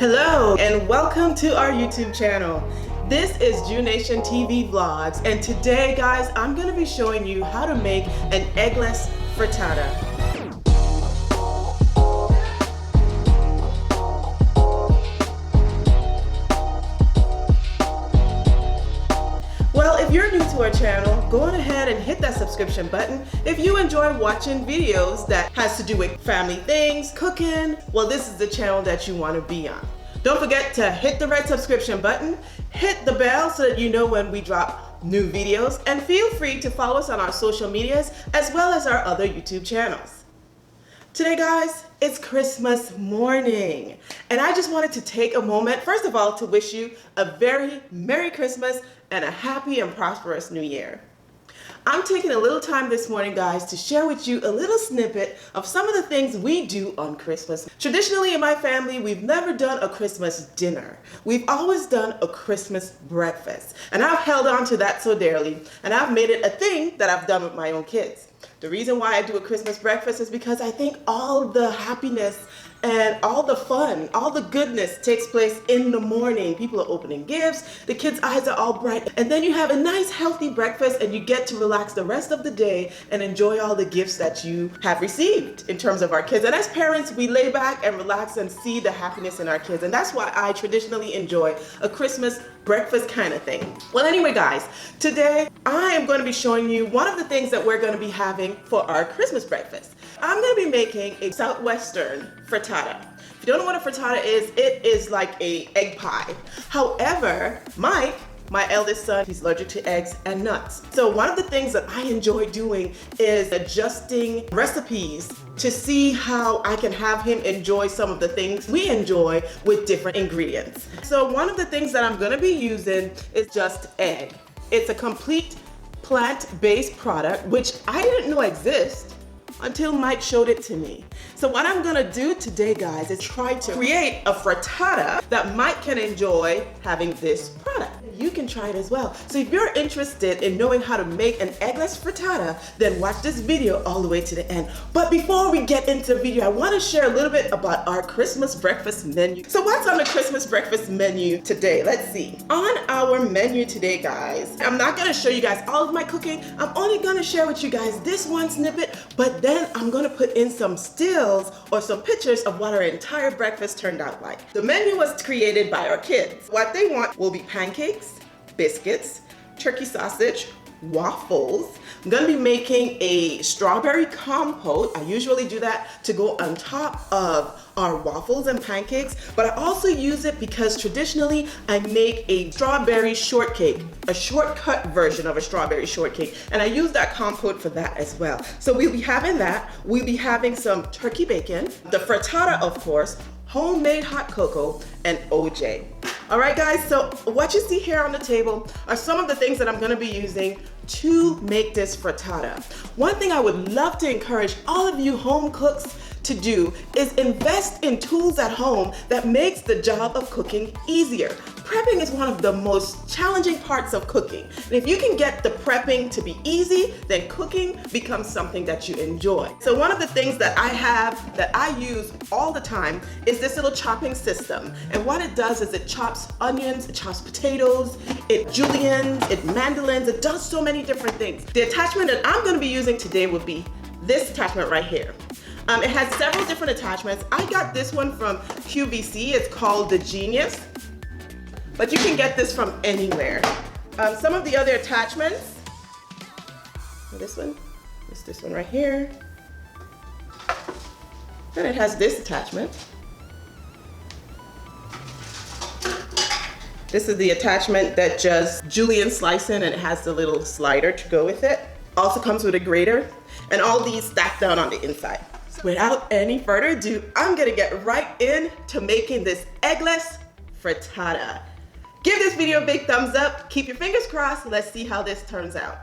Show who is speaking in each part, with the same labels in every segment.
Speaker 1: Hello and welcome to our YouTube channel. This is NationTV-VLOGS, and today guys I'm going to be showing you how to make an eggless frittata. Well, if you're new to our channel, go on ahead and hit that subscription button. If you enjoy watching videos that has to do with family things, cooking, well, this is the channel that you want to be on. Don't forget to hit the red subscription button, hit the bell so that you know when we drop new videos, and feel free to follow us on our social medias as well as our other YouTube channels. Today guys, it's Christmas morning, and I just wanted to take a moment, first of all, to wish you a very Merry Christmas and a happy and prosperous New Year. I'm taking a little time this morning, guys, to share with you a little snippet of some of the things we do on Christmas. Traditionally in my family, we've never done a Christmas dinner. We've always done a Christmas breakfast, and I've held on to that so dearly, and I've made it a thing that I've done with my own kids. The reason why I do a Christmas breakfast is because I think all the happiness and all the fun, all the goodness takes place in the morning. People are opening gifts, the kids' eyes are all bright, and then you have a nice healthy breakfast and you get to relax the rest of the day and enjoy all the gifts that you have received in terms of our kids. And as parents, we lay back and relax and see the happiness in our kids, and that's why I traditionally enjoy a Christmas breakfast kind of thing. Well, anyway guys, today I am going to be showing you one of the things that we're going to be having for our Christmas breakfast. I'm going to be making a southwestern frittata. If you don't know what a frittata is, it is like a egg pie. However, Mike, my eldest son, he's allergic to eggs and nuts. So one of the things that I enjoy doing is adjusting recipes to see how I can have him enjoy some of the things we enjoy with different ingredients. So one of the things that I'm gonna be using is Justegg. It's a complete plant-based product, which I didn't know exists until Mike showed it to me. So what I'm gonna do today, guys, is try to create a frittata that Mike can enjoy having this product. You can try it as well. So if you're interested in knowing how to make an eggless frittata, then watch this video all the way to the end. But before we get into the video, I wanna share a little bit about our Christmas breakfast menu. So what's on the Christmas breakfast menu today? Let's see. On our menu today, guys, I'm not gonna show you guys all of my cooking. I'm only gonna share with you guys this one snippet, but then I'm gonna put in some stills or some pictures of what our entire breakfast turned out like. The menu was created by our kids. What they want will be pancakes, biscuits, turkey sausage, waffles. I'm gonna be making a strawberry compote. I usually do that to go on top of our waffles and pancakes, but I also use it because traditionally I make a strawberry shortcake, a shortcut version of a strawberry shortcake, and I use that compote for that as well. So we'll be having that. We'll be having some turkey bacon, the frittata, of course, homemade hot cocoa, and OJ. All right guys, so what you see here on the table are some of the things that I'm gonna be using to make this frittata. One thing I would love to encourage all of you home cooks to do is invest in tools at home that makes the job of cooking easier. Prepping is one of the most challenging parts of cooking. And if you can get the prepping to be easy, then cooking becomes something that you enjoy. So one of the things that I have that I use all the time is this little chopping system. And what it does is it chops onions, it chops potatoes, it juliennes, it mandolins, it does so many different things. The attachment that I'm gonna be using today would be this attachment right here. It has several different attachments. I got this one from QVC. It's called the Genius, but you can get this from anywhere. Some of the other attachments, this one, this one right here. Then it has this attachment. This is the attachment that just julienne slicing, and it has the little slider to go with it. Also comes with a grater, and all these stacked down on the inside. Without any further ado, I'm gonna get right into making this eggless frittata. Give this video a big thumbs up, keep your fingers crossed, let's see how this turns out.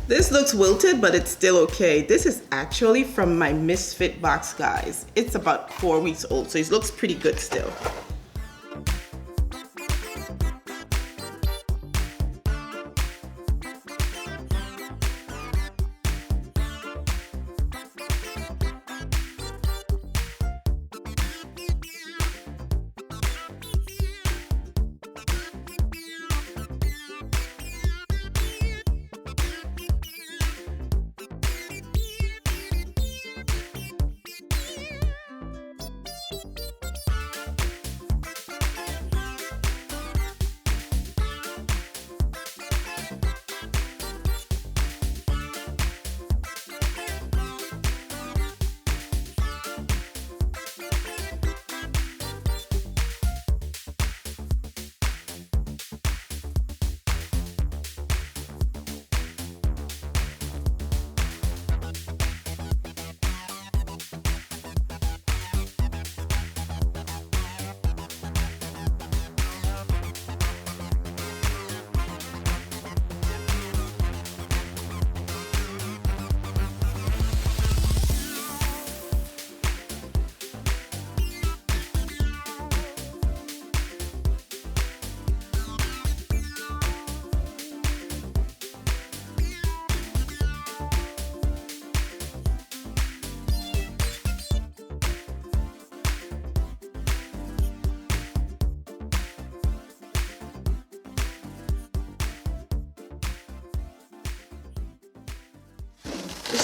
Speaker 1: This looks wilted, but it's still okay. This is actually from my Misfit box, guys. It's about 4 weeks old, so it looks pretty good still.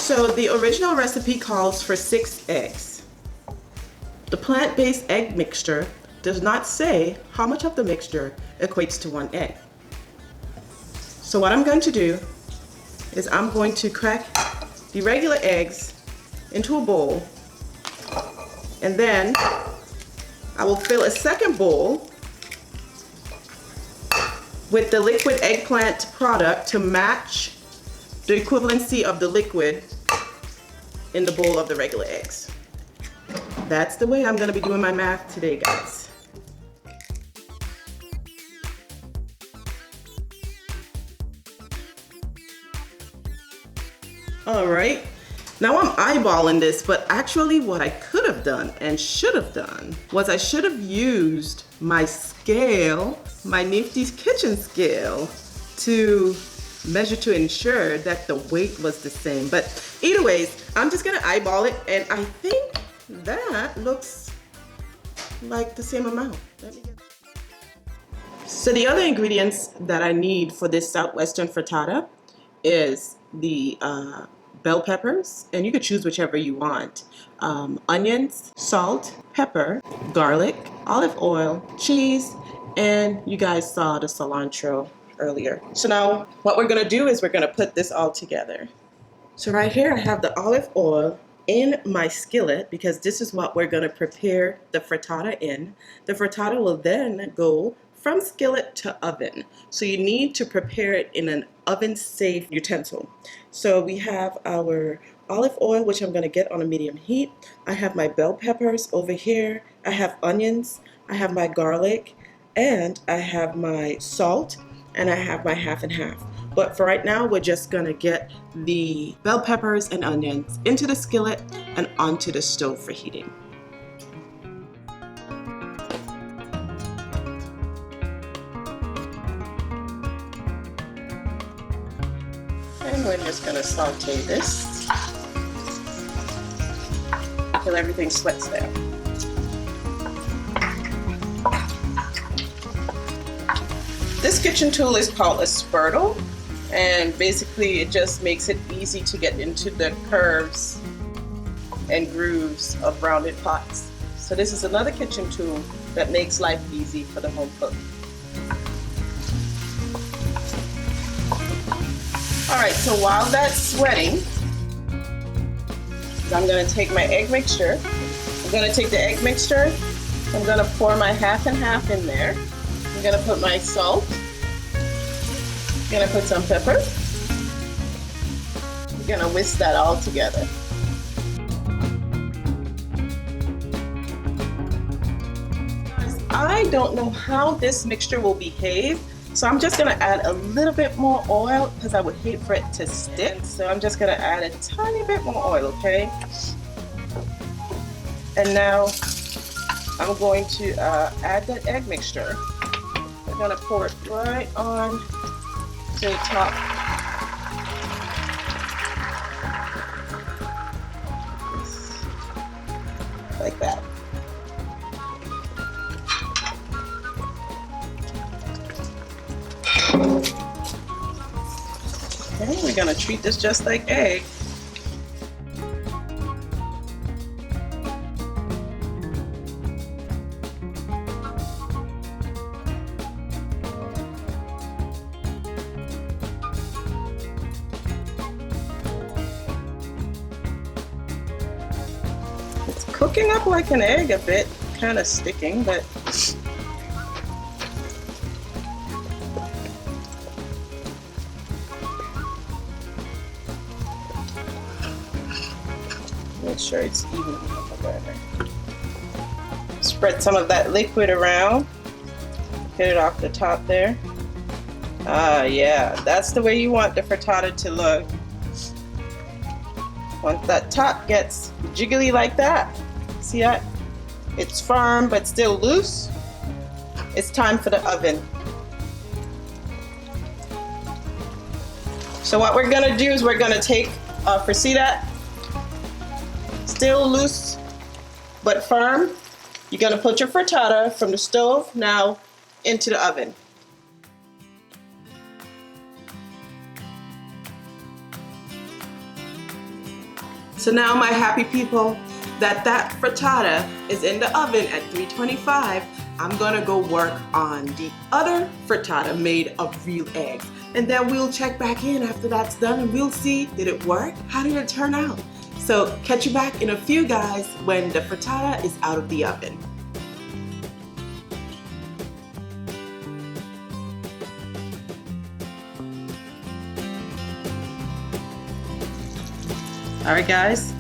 Speaker 1: So the original recipe calls for 6 eggs. The plant-based egg mixture does not say how much of the mixture equates to 1 egg. So what I'm going to do is I'm going to crack the regular eggs into a bowl, and then I will fill a second bowl with the liquid eggplant product to match the equivalency of the liquid in the bowl of the regular eggs. That's the way I'm gonna be doing my math today, guys. All right, now I'm eyeballing this, but actually what I could have done and should have done was I should have used my scale, my nifty kitchen scale, to measure to ensure that the weight was the same. But either ways, I'm just gonna eyeball it, and I think that looks like the same amount. So the other ingredients that I need for this Southwestern frittata is the bell peppers, and you could choose whichever you want. Onions, salt, pepper, garlic, olive oil, cheese, and you guys saw the cilantro earlier. So now what we're gonna do is we're gonna put this all together. So right here I have the olive oil in my skillet because this is what we're gonna prepare the frittata in. The frittata will then go from skillet to oven. So you need to prepare it in an oven-safe utensil. So we have our olive oil, which I'm gonna get on a medium heat. I have my bell peppers over here. I have onions, I have my garlic, and I have my salt, and I have my half and half. But for right now, we're just gonna get the bell peppers and onions into the skillet and onto the stove for heating. And we're just gonna saute this until everything sweats down. This kitchen tool is called a spurtle, and basically it just makes it easy to get into the curves and grooves of rounded pots. So this is another kitchen tool that makes life easy for the home cook. All right, so while that's sweating, I'm gonna take my egg mixture. I'm gonna take the egg mixture, I'm gonna pour my half and half in there. I'm gonna put my salt. I'm gonna put some pepper. I'm gonna whisk that all together. I don't know how this mixture will behave, so I'm just gonna add a little bit more oil because I would hate for it to stick. So I'm just gonna add a tiny bit more oil, okay? And now I'm going to add that egg mixture. I'm gonna pour it right on to the top. Like that. Okay, we're gonna treat this just like egg. It's cooking up like an egg a bit, kind of sticking, but make sure it's even on the burner. Spread some of that liquid around. Get it off the top there. Yeah, that's the way you want the frittata to look. Once that top gets jiggly like that, see that? It's firm but still loose. It's time for the oven. So what we're gonna do is we're gonna take, see that? Still loose but firm. You're gonna put your frittata from the stove now into the oven. So now, my happy people, that frittata is in the oven at 325, I'm gonna go work on the other frittata made of real eggs. And then we'll check back in after that's done and we'll see, did it work? How did it turn out? So catch you back in a few, guys, when the frittata is out of the oven. All right, guys,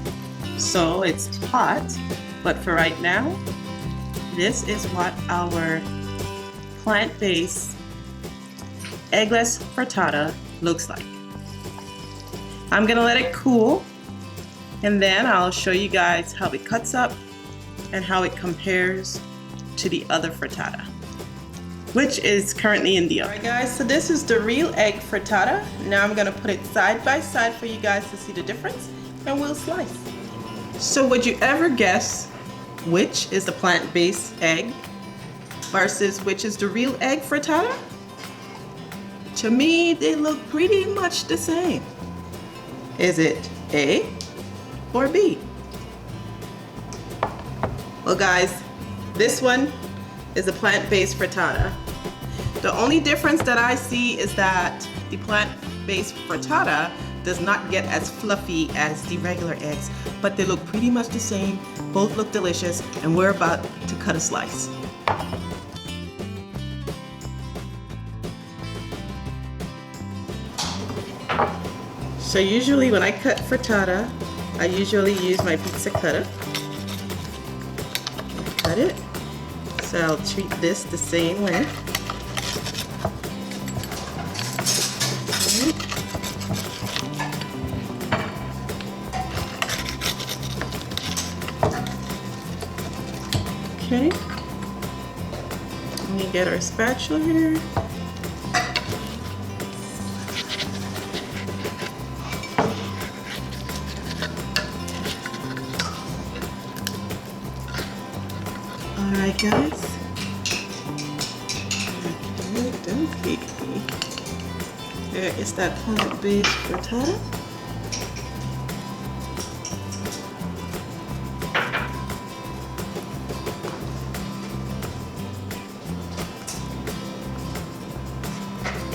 Speaker 1: so it's hot, but for right now, this is what our plant-based eggless frittata looks like. I'm gonna let it cool, and then I'll show you guys how it cuts up and how it compares to the other frittata, which is currently in the oven. All right, guys, so this is the real egg frittata. Now I'm gonna put it side by side for you guys to see the difference, and we'll slice. So would you ever guess which is the plant-based egg versus which is the real egg frittata? To me, they look pretty much the same. Is it A or B? Well, guys, this one is a plant-based frittata. The only difference that I see is that the plant-based frittata does not get as fluffy as the regular eggs, but they look pretty much the same. Both look delicious, and we're about to cut a slice. So usually when I cut frittata, I usually use my pizza cutter. Cut it. So I'll treat this the same way. Okay. Let me get our spatula here. Alright, guys. Okay. There is that plant-based frittata.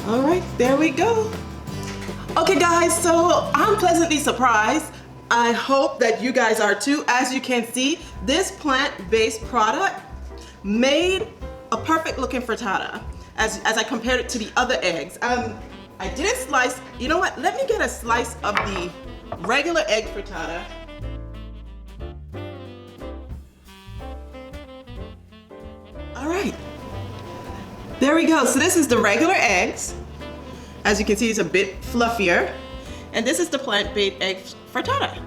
Speaker 1: All right, there we go. Okay, guys, so I'm pleasantly surprised. I hope that you guys are too. As you can see, this plant-based product made a perfect looking frittata as I compared it to the other eggs. I didn't slice, you know what? Let me get a slice of the regular egg frittata. All right. There we go. So this is the regular eggs. As you can see, it's a bit fluffier. And this is the plant-based egg frittata.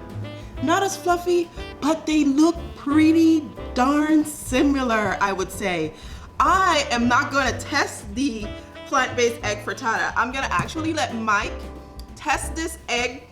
Speaker 1: Not as fluffy, but they look pretty darn similar, I would say. I am not going to test the plant-based egg frittata. I'm going to actually let Mike test this egg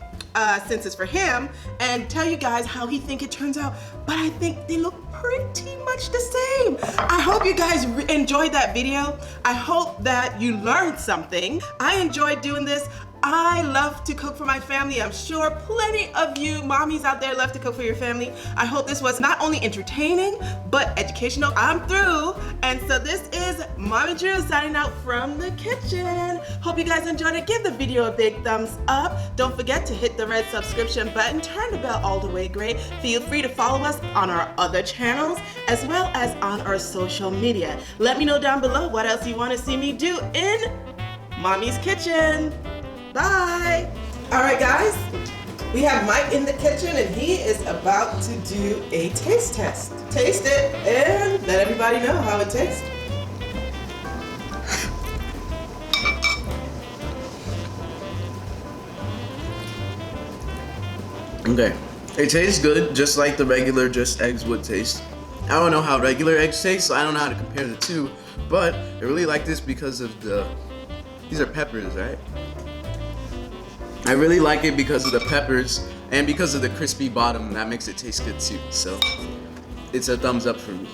Speaker 1: since it's for him and tell you guys how he think it turns out. But I think they look pretty much the same. I hope you guys enjoyed that video. I hope that you learned something. I enjoyed doing this. I love to cook for my family. I'm sure plenty of you mommies out there love to cook for your family. I hope this was not only entertaining, but educational. I'm through. And so this is Mommy Drew signing out from the kitchen. Hope you guys enjoyed it. Give the video a big thumbs up. Don't forget to hit the red subscription button. Turn the bell all the way gray. Feel free to follow us on our other channels, as well as on our social media. Let me know down below what else you want to see me do in Mommy's Kitchen. Bye. All right, guys, we have Mike in the kitchen and he is about to do a taste test. Taste it and let everybody know how it tastes.
Speaker 2: Okay, it tastes good, just like the regular just eggs would taste. I don't know how regular eggs taste, so I don't know how to compare the two, but I really like this because of these are peppers, right? I really like it because of the peppers and because of the crispy bottom. That makes it taste good too. So it's a thumbs up for me.